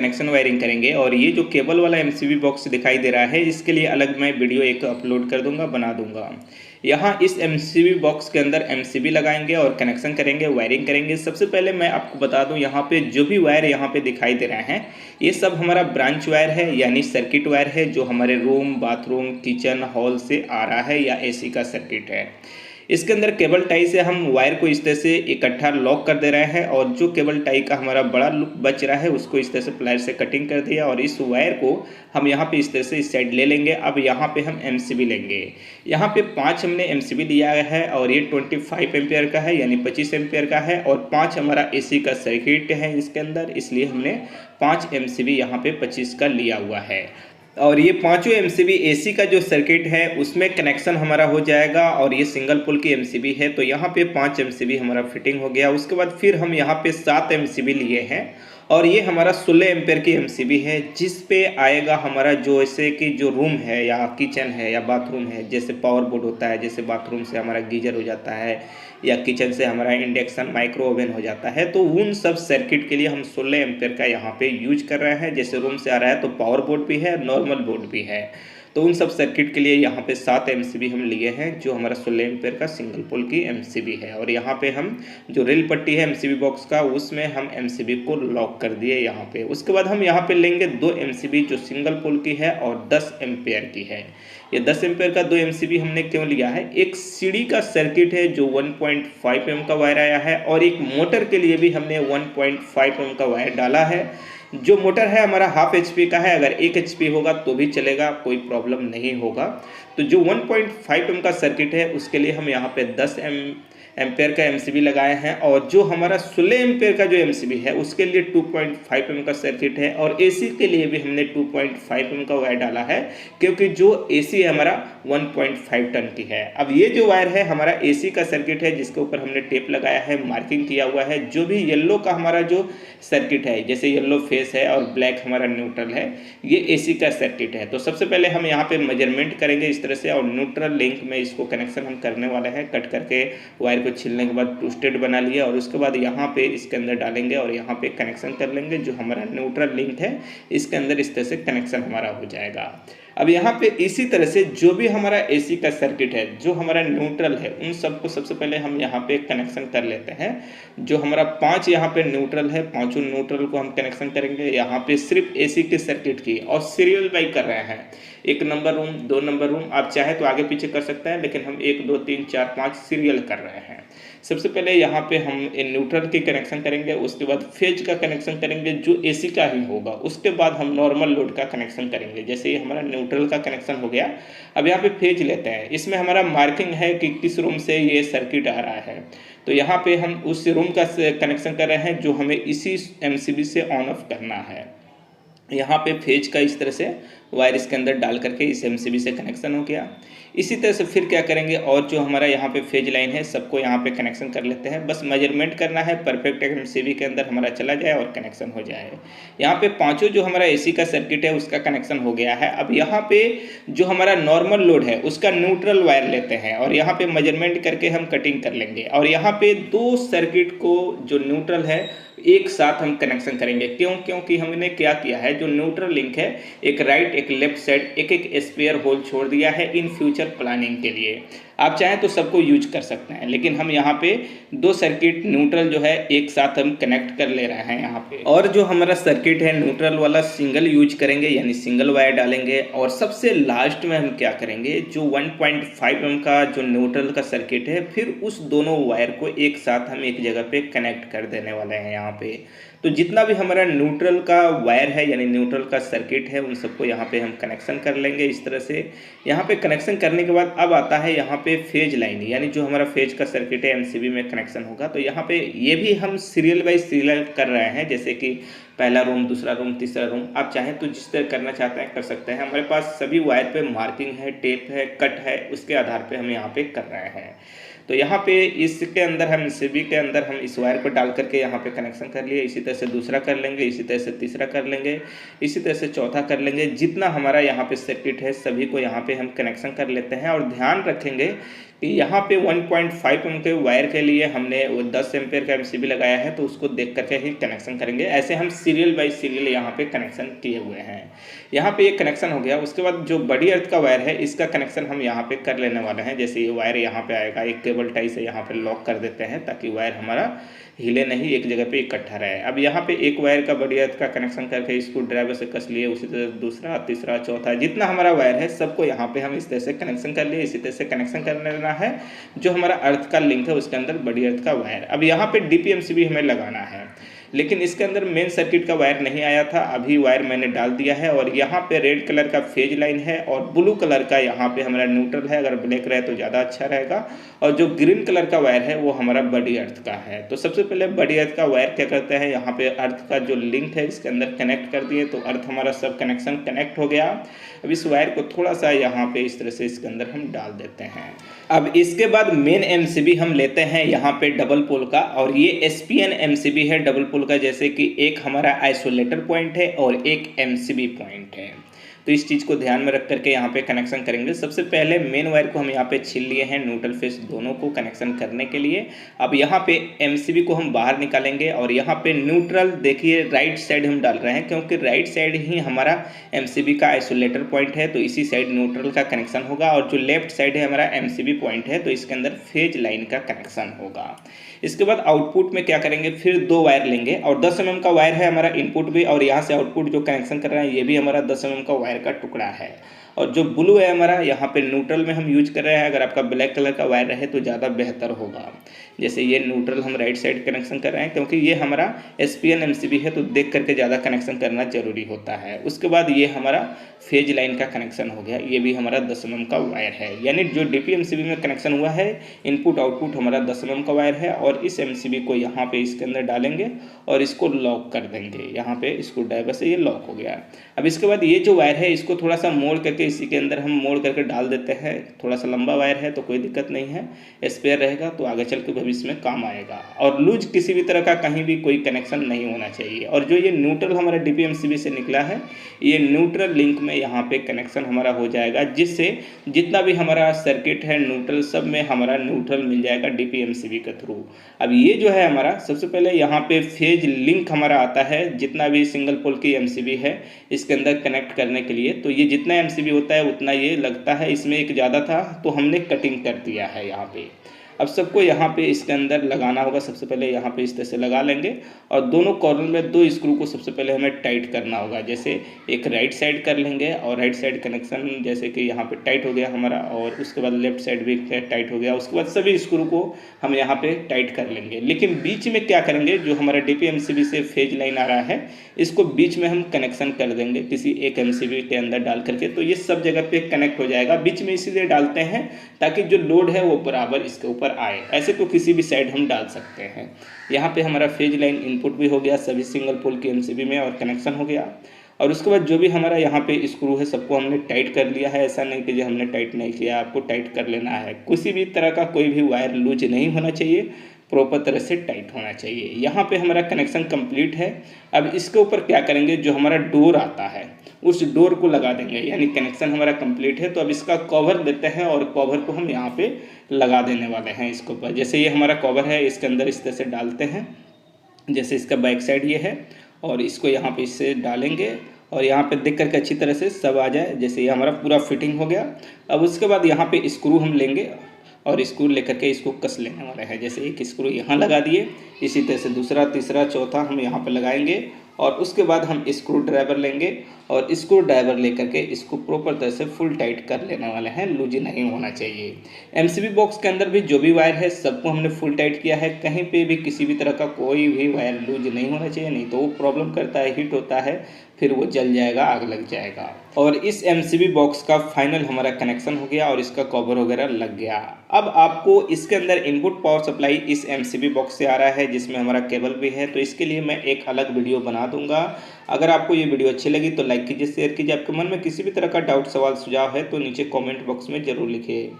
Connection wiring करेंगे। और ये जो केबल वाला एमसीबी बॉक्स दिखाई दे रहा है, इसके लिए अलग मैं वीडियो एक अपलोड कर दूंगा, बना दूंगा। यहाँ इस एमसीबी बॉक्स के अंदर एमसीबी लगाएंगे और कनेक्शन करेंगे, वायरिंग करेंगे। सबसे पहले मैं आपको बता दूं, यहाँ पे जो भी वायर यहाँ पे दिखाई दे रहे हैं, ये सब हमारा ब्रांच वायर है, यानी सर्किट वायर है, जो हमारे रूम, बाथरूम, किचन, हॉल से आ रहा है, या एसी का सर्किट है। इसके अंदर केबल टाई से हम वायर को इस तरह से इकट्ठा लॉक कर दे रहे हैं, और जो केबल टाई का हमारा बड़ा लूप बच रहा है उसको इस तरह से प्लायर से कटिंग कर दिया, और इस वायर को हम यहाँ पे इस तरह से इस साइड ले लेंगे। अब यहाँ पे हम एमसीबी लेंगे। यहाँ पे 5 हमने एमसीबी लिया है, और ये 25 एम्पियर का है, यानी 25 एम्पियर का है, और 5 हमारा एसी का सर्किट है इसके अंदर, इसलिए हमने 5 एमसीबी यहाँ पे 25 का लिया हुआ है। और ये पांचों एमसीबी एसी का जो सर्किट है उसमें कनेक्शन हमारा हो जाएगा, और ये सिंगल पोल की एमसीबी है, तो यहाँ पे 5 एमसीबी हमारा फिटिंग हो गया। उसके बाद फिर हम यहाँ पे 7 एमसीबी लिए हैं, और ये हमारा 16 एम्पेयर की एमसीबी है, जिस पे आएगा हमारा जो ऐसे कि जो रूम है या किचन है या बाथरूम है, जैसे पावर बोर्ड होता है, जैसे बाथरूम से हमारा गीजर हो जाता है, या किचन से हमारा इंडक्शन माइक्रो ओवन हो जाता है, तो उन सब सर्किट के लिए हम 16 एम्पेयर का यहाँ पे यूज कर रहे हैं। जैसे रूम से आ रहा है तो पावर बोर्ड भी है, नॉर्मल बोर्ड भी है, तो उन सब सर्किट के लिए यहाँ पे 7 एमसीबी हम लिए हैं, जो हमारा 16 एम्पेयर का सिंगल पोल की एमसीबी है। और यहाँ पे हम जो रेल पट्टी है एमसीबी बॉक्स का, उसमें हम एमसीबी को लॉक कर दिए यहाँ पे। उसके बाद हम यहाँ पे लेंगे 2 एमसीबी जो सिंगल पोल की है और 10 एम्पेयर की है। ये 10 एम्पेयर का 2 एमसीबी हमने क्यों लिया है, एक सीढ़ी का सर्किट है जो 1.5 एम का वायर आया है, और एक मोटर के लिए भी हमने 1.5 एम का वायर डाला है। जो मोटर है हमारा हाफ एचपी का है, अगर 1 एचपी होगा तो भी चलेगा, कोई प्रॉब्लम नहीं होगा। तो जो 1.5 एम का सर्किट है उसके लिए हम यहाँ पे 10 एम्पेयर का एमसीबी लगाए हैं, और जो हमारा 16 एम्पेयर का जो एमसीबी है उसके लिए 2.5 एम का सर्किट है, और एसी के लिए भी हमने 2.5 एम का वायर डाला है, क्योंकि जो एसी है हमारा 1.5 टन की है। अब ये जो वायर है हमारा एसी का सर्किट है, जिसके ऊपर हमने टेप लगाया है, मार्किंग किया हुआ है। जो भी येलो का हमारा जो सर्किट है, जैसे येलो फेस है और ब्लैक हमारा न्यूट्रल है, ये एसी का सर्किट है। तो सबसे पहले हम यहाँ पे मेजरमेंट करेंगे इस तरह से, और न्यूट्रल लिंक में इसको कनेक्शन हम करने वाले हैं। कट करके वायर को छीलने के बाद ट्विस्टेड बना लिया, और उसके बाद यहाँ पे इसके अंदर डालेंगे और यहाँ पे कनेक्शन कर लेंगे। जो हमारा न्यूट्रल लिंक है इसके अंदर इस तरह से कनेक्शन हमारा हो जाएगा। अब यहाँ पे इसी तरह से जो भी हमारा एसी का सर्किट है, जो हमारा न्यूट्रल है, उन सबको सबसे पहले हम यहाँ पे कनेक्शन कर लेते हैं। जो हमारा 5 यहाँ पे न्यूट्रल है, पांचों न्यूट्रल को हम कनेक्शन करेंगे यहाँ पे सिर्फ एसी के सर्किट की, और सीरियल बाई कर रहे हैं। 1 नंबर रूम, 2 नंबर रूम, आप चाहे तो आगे पीछे कर सकते हैं, लेकिन हम 1 2 3 4 5 सीरियल कर रहे हैं। सबसे पहले यहाँ पे हम न्यूट्रल की कनेक्शन करेंगे, उसके बाद फेज का कनेक्शन करेंगे जो एसी का ही होगा, उसके बाद हम नॉर्मल लोड का कनेक्शन करेंगे। जैसे ये हमारा न्यूट्रल का कनेक्शन हो गया। अब यहाँ पे फेज लेते हैं, इसमें हमारा मार्किंग है कि किस रूम से ये सर्किट आ रहा है, तो यहाँ पे हम उस रूम का कनेक्शन कर रहे हैं जो हमें इसी एमसीबी से ऑन ऑफ करना है। यहाँ पे फेज का इस तरह से वायर इसके अंदर डाल करके इस एमसीबी से कनेक्शन हो गया। इसी तरह से फिर क्या करेंगे, और जो हमारा यहाँ पे फेज लाइन है सबको यहाँ पे कनेक्शन कर लेते हैं। बस मेजरमेंट करना है, परफेक्ट एमसीबी के अंदर हमारा चला जाए और कनेक्शन हो जाए। यहाँ पे पांचों जो हमारा एसी का सर्किट है उसका कनेक्शन हो गया है। अब यहाँ पे जो हमारा नॉर्मल लोड है उसका न्यूट्रल वायर लेते हैं, और यहाँ पे मेजरमेंट करके हम कटिंग कर लेंगे, और यहाँ पे 2 सर्किट को जो न्यूट्रल है एक साथ हम कनेक्शन करेंगे। क्योंकि हमने क्या किया है, जो न्यूट्रल लिंक है एक राइट एक लेफ्ट साइड एक स्पेयर होल छोड़ दिया है इन फ्यूचर प्लानिंग के लिए। आप चाहें तो सबको यूज कर सकते हैं, लेकिन हम यहाँ पे 2 सर्किट न्यूट्रल जो है एक साथ हम कनेक्ट कर ले रहे हैं यहाँ पे। और जो हमारा सर्किट है न्यूट्रल वाला सिंगल यूज करेंगे, यानी सिंगल वायर डालेंगे। और सबसे लास्ट में हम क्या करेंगे, जो 1.5 एम का जो न्यूट्रल का सर्किट है, फिर उस दोनों वायर को एक साथ हम एक जगह पे कनेक्ट कर देने वाले हैं यहाँ पे। तो जितना भी हमारा न्यूट्रल का वायर है, यानी न्यूट्रल का सर्किट है, उन सबको यहाँ पे हम कनेक्शन कर लेंगे इस तरह से। यहाँ पे कनेक्शन करने के बाद अब आता है यहाँ पे फेज लाइन, यानी जो हमारा फेज का सर्किट है एमसीबी में कनेक्शन होगा। तो यहाँ पे ये भी हम सीरियल बाई सीरियल कर रहे हैं, जैसे कि पहला रूम, दूसरा रूम, तीसरा रूम। आप चाहें तो जिस तरह करना चाहते हैं कर सकते हैं। हमारे पास सभी वायर पे मार्किंग है, टेप है, कट है, उसके आधार पे हम यहाँ पे कर रहे हैं। तो यहाँ पे इसके अंदर हम एमसीबी के अंदर हम इस वायर को डाल करके यहाँ पे कनेक्शन कर लिए। इसी तरह से दूसरा कर लेंगे, इसी तरह से तीसरा कर लेंगे, इसी तरह से चौथा कर लेंगे। जितना हमारा यहाँ पे सर्किट है सभी को यहाँ पे हम कनेक्शन कर लेते हैं। और ध्यान रखेंगे कि यहाँ पे 1.5 एम के वायर के लिए हमने वो 10 एम्पेयर का एमसीबी लगाया है, तो उसको देख करके ही कनेक्शन करेंगे। ऐसे हम सीरियल बाई सीरियल यहाँ पे कनेक्शन किए हुए हैं। यहाँ पे ये कनेक्शन हो गया। उसके बाद जो बड़ी अर्थ का वायर है इसका कनेक्शन हम यहाँ पे कर लेने वाले हैं। जैसे ये वायर यहाँ पे आएगा, एक केबल टाई से यहाँ पे लॉक कर देते हैं ताकि वायर हमारा हिले नहीं, एक जगह पे इकट्ठा रहे। अब यहाँ पे एक वायर का बड़ी अर्थ का कनेक्शन करके स्क्रू ड्राइवर से कस लिए, उसी तरह दूसरा, तीसरा, चौथा, जितना हमारा वायर है सबको यहाँ पे हम इस तरह से कनेक्शन कर लिए। इसी तरह से कनेक्शन कर लेना है जो हमारा अर्थ का लिंक है उसके अंदर बड़ी अर्थ का वायर। अब यहाँ पे डीपीएमसीबी हमें लगाना है, लेकिन इसके अंदर मेन सर्किट का वायर नहीं आया था, अभी वायर मैंने डाल दिया है। और यहाँ पे रेड कलर का फेज लाइन है और ब्लू कलर का यहाँ पे हमारा न्यूट्रल है, अगर ब्लैक रहे तो ज़्यादा अच्छा रहेगा। और जो ग्रीन कलर का वायर है वो हमारा बड़ी अर्थ का है। तो सबसे पहले बड़ी अर्थ का वायर क्या करते हैं, यहाँ पे अर्थ का जो लिंक है इसके अंदर कनेक्ट कर दिए, तो अर्थ हमारा सब कनेक्शन कनेक्ट हो गया। अब इस वायर को थोड़ा सा यहाँ पे इस तरह से इसके अंदर हम डाल देते हैं। अब इसके बाद मेन एमसीबी हम लेते हैं यहाँ पे डबल पोल का, और ये एसपीएन एमसीबी है डबल पोल का। जैसे कि एक हमारा आइसोलेटर पॉइंट है और एक एमसीबी पॉइंट है, तो इस चीज़ को ध्यान में रख करके यहाँ पे कनेक्शन करेंगे। सबसे पहले मेन वायर को हम यहाँ पे छील लिए हैं न्यूट्रल फेस दोनों को कनेक्शन करने के लिए। अब यहाँ पे एमसीबी को हम बाहर निकालेंगे और यहाँ पे न्यूट्रल देखिए राइट साइड हम डाल रहे हैं, क्योंकि राइट साइड ही हमारा एमसीबी का आइसोलेटर पॉइंट है, तो इसी साइड न्यूट्रल का कनेक्शन होगा। और जो लेफ्ट साइड है हमारा एमसीबी पॉइंट है, तो इसके अंदर फेज लाइन का कनेक्शन होगा। इसके बाद आउटपुट में क्या करेंगे, फिर दो वायर लेंगे और 10 mm का वायर है हमारा इनपुट भी, और यहाँ से आउटपुट जो कनेक्शन कर रहे हैं ये भी हमारा 10 mm का वायर का टुकड़ा है। और जो ब्लू है हमारा यहाँ पे न्यूट्रल में हम यूज कर रहे हैं, अगर आपका ब्लैक कलर का वायर रहे तो ज़्यादा बेहतर होगा। जैसे ये न्यूट्रल हम राइट साइड कनेक्शन कर रहे हैं, क्योंकि ये हमारा एसपीएन एमसीबी है, तो देख करके ज़्यादा कनेक्शन करना जरूरी होता है। उसके बाद ये हमारा फेज लाइन का कनेक्शन हो गया, ये भी हमारा 10 mm का वायर है। यानी जो डीपीएमसीबी में कनेक्शन हुआ है इनपुट आउटपुट हमारा 10 mm का वायर है। और इस एमसीबी को यहाँ पे इसके अंदर डालेंगे और इसको लॉक कर देंगे, यहाँ पे स्क्रू ड्राइवर से ये लॉक हो गया। अब इसके बाद ये जो वायर है इसको थोड़ा सा मोड़ करके इसी के अंदर हम मोड़ करके डाल देते हैं। थोड़ा सा लंबा वायर है तो कोई दिक्कत नहीं है, स्पेयर रहेगा तो आगे चल के भविष्य में काम आएगा। और लूज किसी भी तरह का कहीं भी कोई कनेक्शन नहीं होना चाहिए। और जो ये न्यूट्रल हमारा डीपीएमसीबी से निकला है, ये न्यूट्रल लिंक में यहाँ पे कनेक्शन हमारा हो जाएगा, जिससे जितना भी हमारा सर्किट है न्यूट्रल सब में हमारा न्यूट्रल मिल जाएगा डीपीएमसीबी के थ्रू। अब ये जो है हमारा सबसे पहले यहाँ पे फेज लिंक हमारा आता है, जितना भी सिंगल पोल की एमसीबी है इसके अंदर कनेक्ट करने के लिए। तो ये जितना एमसीबी होता है उतना ये लगता है, इसमें एक ज़्यादा था तो हमने कटिंग कर दिया है यहाँ पे। अब सबको यहाँ पे इसके अंदर लगाना होगा। सबसे पहले यहाँ पे इस तरह से लगा लेंगे और दोनों कॉर्नर में दो स्क्रू को सबसे पहले हमें टाइट करना होगा। जैसे एक राइट साइड कर लेंगे और राइट साइड कनेक्शन जैसे कि यहाँ पे टाइट हो गया हमारा, और उसके बाद लेफ्ट साइड भी टाइट हो गया। उसके बाद सभी स्क्रू को हम यहाँ पे टाइट कर लेंगे। लेकिन बीच में क्या करेंगे, जो हमारा डीपीएमसीबी से फेज लाइन आ रहा है इसको बीच में हम कनेक्शन कर देंगे किसी एक एमसीबी के अंदर डाल करके, तो ये सब जगह पे कनेक्ट हो जाएगा। बीच में इसीलिए डालते हैं ताकि जो लोड है वो बराबर इसके ऊपर आए। ऐसे तो किसी भी साइड हम डाल सकते हैं। यहाँ पे हमारा फेज लाइन इनपुट भी हो गया सभी सिंगल पोल की एमसीबी में और कनेक्शन हो गया। और उसके बाद जो भी हमारा यहाँ पे स्क्रू है सबको हमने टाइट कर लिया है। ऐसा नहीं कि जो हमने टाइट नहीं किया, आपको टाइट कर लेना है। किसी भी तरह का कोई भी वायर लूज नहीं होना चाहिए, प्रॉपर तरह से टाइट होना चाहिए। यहाँ पे हमारा कनेक्शन कंप्लीट है। अब इसके ऊपर क्या करेंगे, जो हमारा डोर आता है उस डोर को लगा देंगे, यानी कनेक्शन हमारा कंप्लीट है। तो अब इसका कवर देते हैं और कवर को हम यहाँ पे लगा देने वाले हैं इसके ऊपर। जैसे ये हमारा कवर है इसके अंदर इस तरह से डालते हैं, जैसे इसका बैक साइड ये है, और इसको यहाँ पे इससे डालेंगे और यहाँ पे देख करके अच्छी तरह से सब आ जाए। जैसे ये हमारा पूरा फिटिंग हो गया। अब उसके बाद यहाँ पे स्क्रू हम लेंगे और स्क्रू लेकर के इसको कस लेने वाले हैं। जैसे एक स्क्रू यहाँ लगा दिए, इसी तरह से दूसरा, तीसरा, चौथा हम यहाँ पर लगाएंगे। और उसके बाद हम स्क्रू ड्राइवर लेंगे और स्क्रू ड्राइवर लेकर के इसको प्रॉपर तरह से फुल टाइट कर लेने वाले हैं। लूज नहीं होना चाहिए। एमसीबी बॉक्स के अंदर भी जो भी वायर है सबको हमने फुल टाइट किया है। कहीं पे भी किसी भी तरह का कोई भी वायर लूज नहीं होना चाहिए, नहीं तो वो प्रॉब्लम करता है, हीट होता है, फिर वो जल जाएगा, आग लग जाएगा। और इस एमसीबी बॉक्स का फाइनल हमारा कनेक्शन हो गया और इसका कवर वगैरह लग गया। अब आपको इसके अंदर इनपुट पावर सप्लाई इस एमसीबी बॉक्स से आ रहा है, जिसमें हमारा केबल भी है। तो इसके लिए मैं एक अलग वीडियो बना दूंगा। अगर आपको ये वीडियो अच्छी लगी तो लाइक कीजिए, शेयर कीजिए। आपके मन में किसी भी तरह का डाउट, सवाल, सुझाव है तो नीचे कमेंट बॉक्स में ज़रूर लिखिए।